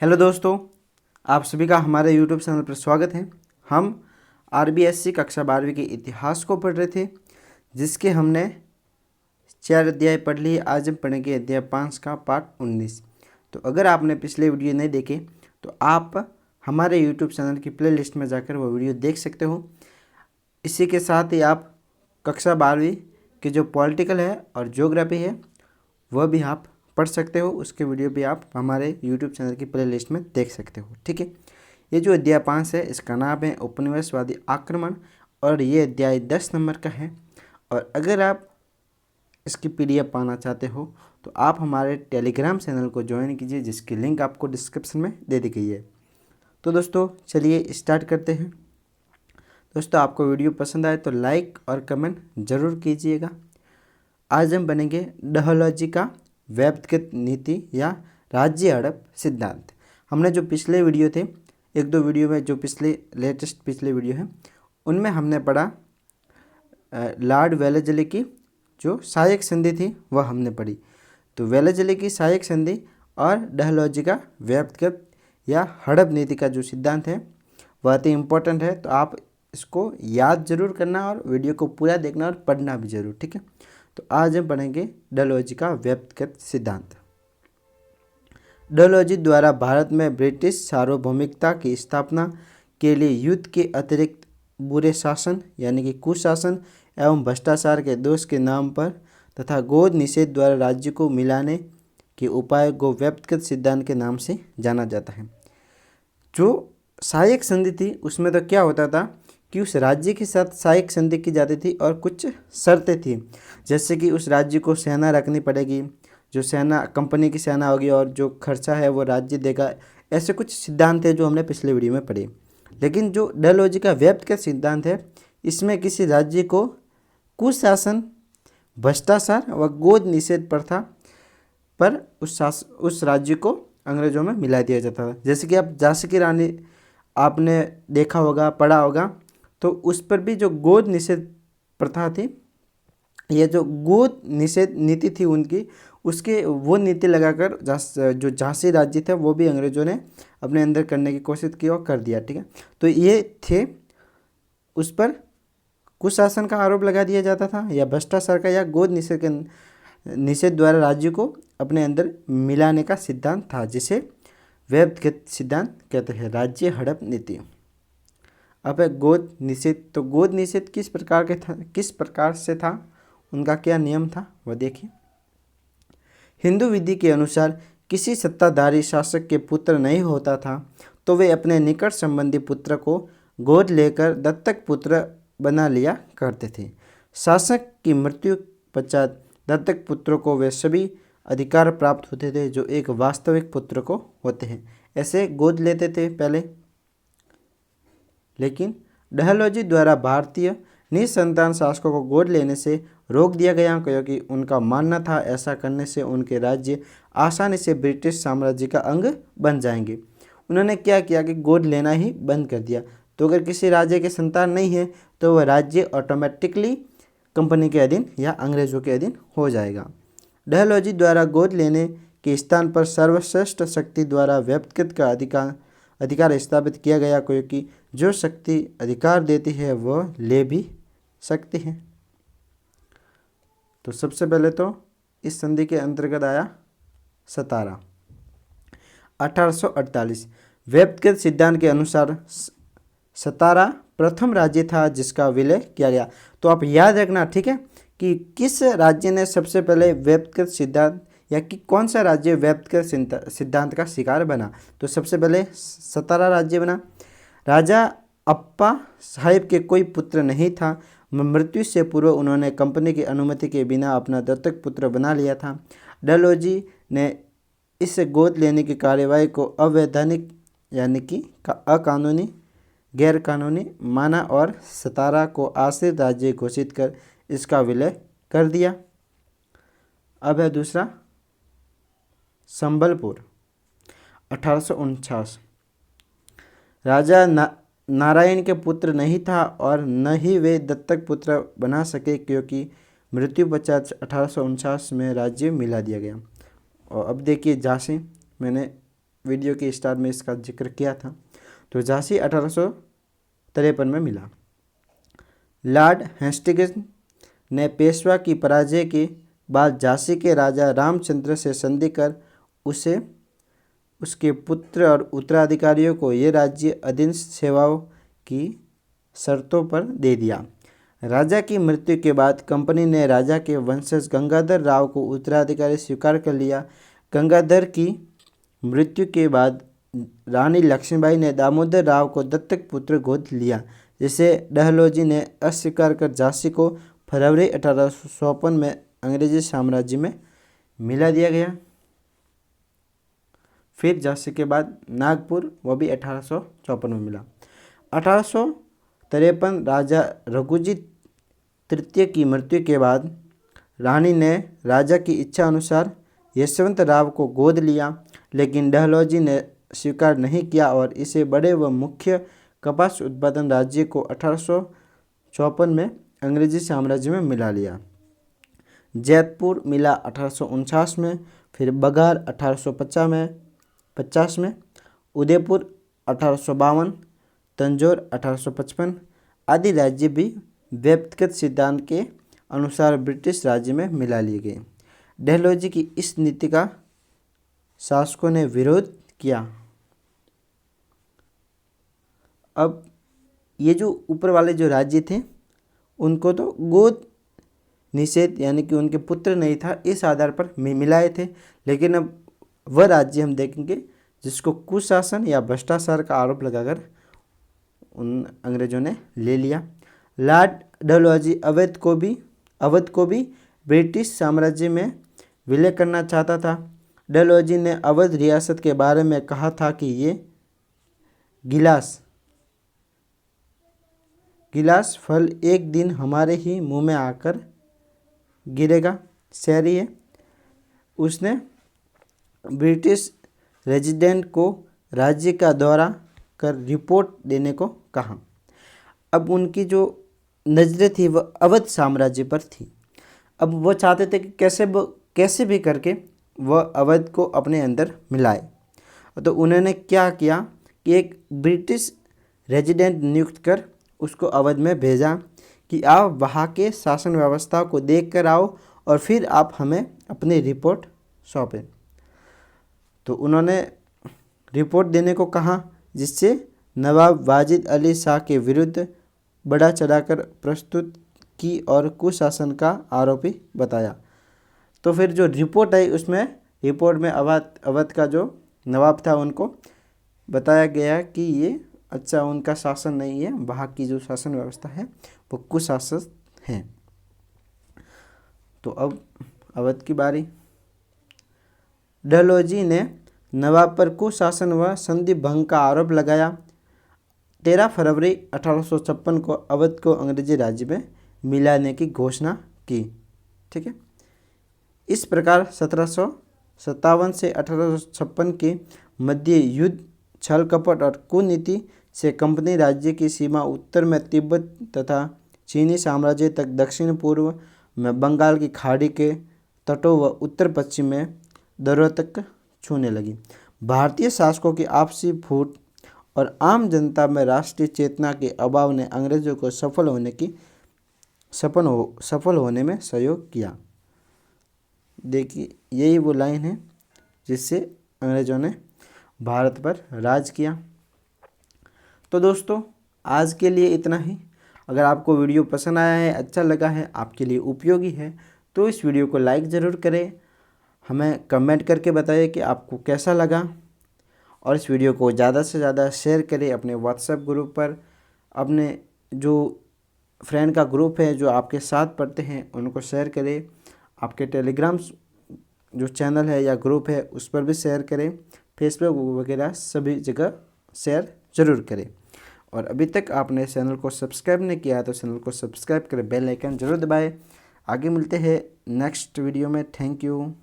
Hello दोस्तों, आप सभी का हमारे यूट्यूब चैनल पर स्वागत है। हम आरबीएससी कक्षा 12वीं के इतिहास को पढ़ रहे थे, जिसके हमने 4 अध्याय पढ़ लिए। आज हम पढ़ेंगे अध्याय 5 का पार्ट 19। तो अगर आपने पिछले वीडियो नहीं देखे तो आप हमारे यूट्यूब चैनल की प्लेलिस्ट में जाकर वो वीडियो देख सकते हो। इसी के साथ ही आप कक्षा 12वीं के जो पॉलिटिकल है और ज्योग्राफी है वह भी आप पढ़ सकते हो। उसके वीडियो भी आप हमारे यूट्यूब चैनल की प्लेलिस्ट में देख सकते हो। ठीक है, ये जो अध्याय 5 है इसका नाम है उपनिवेशवादी आक्रमण और ये अध्याय 10 नंबर का है। और अगर आप इसकी पीडीएफ पाना चाहते हो तो आप हमारे टेलीग्राम चैनल को ज्वाइन कीजिए, जिसकी लिंक आपको डिस्क्रिप्शन में दे दी गई है। तो दोस्तों चलिए स्टार्ट करते हैं। दोस्तों आपको वीडियो पसंद आए तो लाइक और कमेंट ज़रूर कीजिएगा। आज हम बनेंगे डहलॉजी का व्यक्तिगत नीति या राज्य हड़प सिद्धांत। हमने जो पिछले वीडियो थे, एक दो वीडियो में जो पिछले वीडियो है उनमें हमने पढ़ा लॉर्ड वेलेस्ली की जो सहायक संधि थी वह हमने पढ़ी। तो वेलेस्ली की सहायक संधि और डहलॉजी का व्यक्तिगत या हड़प नीति का जो सिद्धांत है बहुत ही इम्पोर्टेंट है। तो आप इसको याद जरूर करना और वीडियो को पूरा देखना और पढ़ना भी जरूर। ठीक है, तो आज हम पढ़ेंगे डलहौजी का व्यक्तिगत सिद्धांत। डलहौजी द्वारा भारत में ब्रिटिश सार्वभौमिकता की स्थापना के लिए युद्ध के अतिरिक्त बुरे शासन यानी कि कुशासन एवं भ्रष्टाचार के दोष के नाम पर तथा गोद निषेध द्वारा राज्य को मिलाने के उपाय को व्यक्तिगत सिद्धांत के नाम से जाना जाता है। जो सहायक संधि थी उसमें तो क्या होता था कि उस राज्य के साथ सहायक संधि की जाती थी और कुछ शर्तें थी, जैसे कि उस राज्य को सेना रखनी पड़ेगी, जो सेना कंपनी की सेना होगी और जो खर्चा है वो राज्य देगा। ऐसे कुछ सिद्धांत थे जो हमने पिछले वीडियो में पढ़े। लेकिन जो डलहौजी का व्यक्तिगत सिद्धांत है इसमें किसी राज्य को कुशासन, भ्रष्टाचार व गोद निषेध प्रथा पर उस राज्य को अंग्रेजों में मिला दिया जाता था। जैसे कि आप झांसी की रानी आपने देखा होगा, पढ़ा होगा, तो उस पर भी जो गोद निषेध प्रथा थी, यह जो गोद निषेध नीति थी उनकी, उसके वो नीति लगाकर जो झांसी राज्य था वो भी अंग्रेजों ने अपने अंदर करने की कोशिश की और कर दिया। ठीक है, तो ये थे, उस पर कुशासन का आरोप लगा दिया जाता था या भ्रष्टाचार का या गोद निषेध द्वारा राज्य को अपने अंदर मिलाने का सिद्धांत था, जिसे व्यक्तिगत सिद्धांत कहते हैं, राज्य हड़प नीति। अब है गोद निषेध। तो गोद निषेध किस प्रकार से था, उनका क्या नियम था वह देखिए। हिंदू विधि के अनुसार किसी सत्ताधारी शासक के पुत्र नहीं होता था तो वे अपने निकट संबंधी पुत्र को गोद लेकर दत्तक पुत्र बना लिया करते थे। शासक की मृत्यु पश्चात दत्तक पुत्रों को वे सभी अधिकार प्राप्त होते थे जो एक वास्तविक पुत्र को होते हैं। ऐसे गोद लेते थे पहले। लेकिन डलहौजी द्वारा भारतीय निसंतान शासकों को गोद लेने से रोक दिया गया, क्योंकि उनका मानना था ऐसा करने से उनके राज्य आसानी से ब्रिटिश साम्राज्य का अंग बन जाएंगे। उन्होंने क्या किया कि गोद लेना ही बंद कर दिया। तो अगर किसी राज्य के संतान नहीं है तो वह राज्य ऑटोमेटिकली कंपनी के अधीन या अंग्रेजों के अधीन हो जाएगा। डलहौजी द्वारा गोद लेने के स्थान पर सर्वश्रेष्ठ शक्ति द्वारा व्यक्तिगत का अधिकार स्थापित किया गया, क्योंकि जो शक्ति अधिकार देती है वह ले भी सकती है। तो सबसे पहले तो इस संधि के अंतर्गत आया 1848। व्यक्तिगत सिद्धांत के अनुसार सतारा प्रथम राज्य था जिसका विलय किया गया। तो आप याद रखना, ठीक है, कि किस राज्य ने सबसे पहले व्यक्तिगत सिद्धांत या कि कौन सा राज्य व्यक्तिगत सिद्धांत का शिकार बना। तो सबसे पहले सतारा राज्य बना। राजा अप्पा साहिब के कोई पुत्र नहीं था। मृत्यु से पूर्व उन्होंने कंपनी की अनुमति के बिना अपना दत्तक पुत्र बना लिया था। डलहौजी ने इस गोद लेने की कार्यवाही को अवैधानिक यानी कि अकानूनी, गैर कानूनी माना और सतारा को आश्रित राज्य घोषित कर इसका विलय कर दिया। अब है दूसरा संबलपुर 1849। राजा नारायण के पुत्र नहीं था और न ही वे दत्तक पुत्र बना सके, क्योंकि मृत्यु पश्चात 1849 में राज्य मिला दिया गया। और अब देखिए झांसी, मैंने वीडियो के स्टार्ट में इसका जिक्र किया था। तो झांसी 1853 में मिला। लॉर्ड हेस्टिंग्स ने पेशवा की पराजय के बाद झांसी के राजा रामचंद्र से संधि कर उसे उसके पुत्र और उत्तराधिकारियों को ये राज्य अधीनस्थ सेवाओं की शर्तों पर दे दिया। राजा की मृत्यु के बाद कंपनी ने राजा के वंशज गंगाधर राव को उत्तराधिकारी स्वीकार कर लिया। गंगाधर की मृत्यु के बाद रानी लक्ष्मीबाई ने दामोदर राव को दत्तक पुत्र गोद लिया, जिसे डहलौजी ने अस्वीकार कर झांसी को फरवरी 1854 में अंग्रेजी साम्राज्य में मिला दिया गया। फिर झांसी के बाद नागपुर, वो भी 1854 में मिला। 1853 राजा रघुजी तृतीय की मृत्यु के बाद रानी ने राजा की इच्छा अनुसार यशवंत राव को गोद लिया, लेकिन डहलौजी ने स्वीकार नहीं किया और इसे बड़े व मुख्य कपास उत्पादन राज्य को 1854 में अंग्रेजी साम्राज्य में मिला लिया। जैतपुर मिला 1849 में, फिर बघार 1850 में, उदयपुर 1852, तंजौर 1855 आदि राज्य भी व्यक्तिगत सिद्धांत के अनुसार ब्रिटिश राज्य में मिला लिए गए। डहलौजी की इस नीति का शासकों ने विरोध किया। अब ये जो ऊपर वाले जो राज्य थे उनको तो गोद निषेध यानी कि उनके पुत्र नहीं था, इस आधार पर मिलाए थे, लेकिन अब वह राज्य हम देखेंगे जिसको कुशासन या भ्रष्टाचार का आरोप लगाकर उन अंग्रेजों ने ले लिया। लॉर्ड डलहौजी अवध को भी ब्रिटिश साम्राज्य में विलय करना चाहता था। डलहौजी ने अवध रियासत के बारे में कहा था कि ये गिलास फल एक दिन हमारे ही मुंह में आकर गिरेगा, शहरी है। उसने ब्रिटिश रेजिडेंट को राज्य का दौरा कर रिपोर्ट देने को कहा। अब उनकी जो नज़रें थी वह अवध साम्राज्य पर थी। अब वो चाहते थे कि कैसे भी करके वह अवध को अपने अंदर मिलाए। तो उन्होंने क्या किया कि एक ब्रिटिश रेजिडेंट नियुक्त कर उसको अवध में भेजा कि आप वहाँ के शासन व्यवस्था को देख कर आओ और फिर आप हमें अपनी रिपोर्ट सौंपें। तो उन्होंने रिपोर्ट देने को कहा, जिससे नवाब वाजिद अली शाह के विरुद्ध बड़ा चढ़ाकर प्रस्तुत की और कुशासन का आरोपी बताया। तो फिर जो रिपोर्ट आई उसमें रिपोर्ट में अवध का जो नवाब था उनको बताया गया कि ये अच्छा उनका शासन नहीं है, वहाँ की जो शासन व्यवस्था है वो कुशासन है। तो अब अवध की बारी। डलहौजी ने नवाब पर कुशासन व संधि भंग का आरोप लगाया। 13 फरवरी 1856 को अवध को अंग्रेजी राज्य में मिलाने की घोषणा की। ठीक है। इस प्रकार 1757 से 1856 के मध्य युद्ध, छल कपट और कूटनीति से कंपनी राज्य की सीमा उत्तर में तिब्बत तथा चीनी साम्राज्य तक, दक्षिण पूर्व में बंगाल की खाड़ी के तटों व उत्तर पश्चिम में दर्रों तक छूने लगी। भारतीय शासकों की आपसी फूट और आम जनता में राष्ट्रीय चेतना के अभाव ने अंग्रेजों को सफल होने में सहयोग किया। देखिए यही वो लाइन है जिससे अंग्रेजों ने भारत पर राज किया। तो दोस्तों आज के लिए इतना ही। अगर आपको वीडियो पसंद आया है, अच्छा लगा है, आपके लिए उपयोगी है, तो इस वीडियो को लाइक ज़रूर करें। हमें कमेंट करके बताइए कि आपको कैसा लगा, और इस वीडियो को ज़्यादा से ज़्यादा शेयर करें अपने व्हाट्सएप ग्रुप पर। अपने जो फ्रेंड का ग्रुप है जो आपके साथ पढ़ते हैं उनको शेयर करें। आपके टेलीग्राम जो चैनल है या ग्रुप है उस पर भी शेयर करें। फेसबुक वगैरह सभी जगह शेयर ज़रूर करें। और अभी तक आपने चैनल को सब्सक्राइब नहीं किया है तो चैनल को सब्सक्राइब करें, बेल आइकन जरूर दबाएं। आगे मिलते हैं नेक्स्ट वीडियो में। Thank you.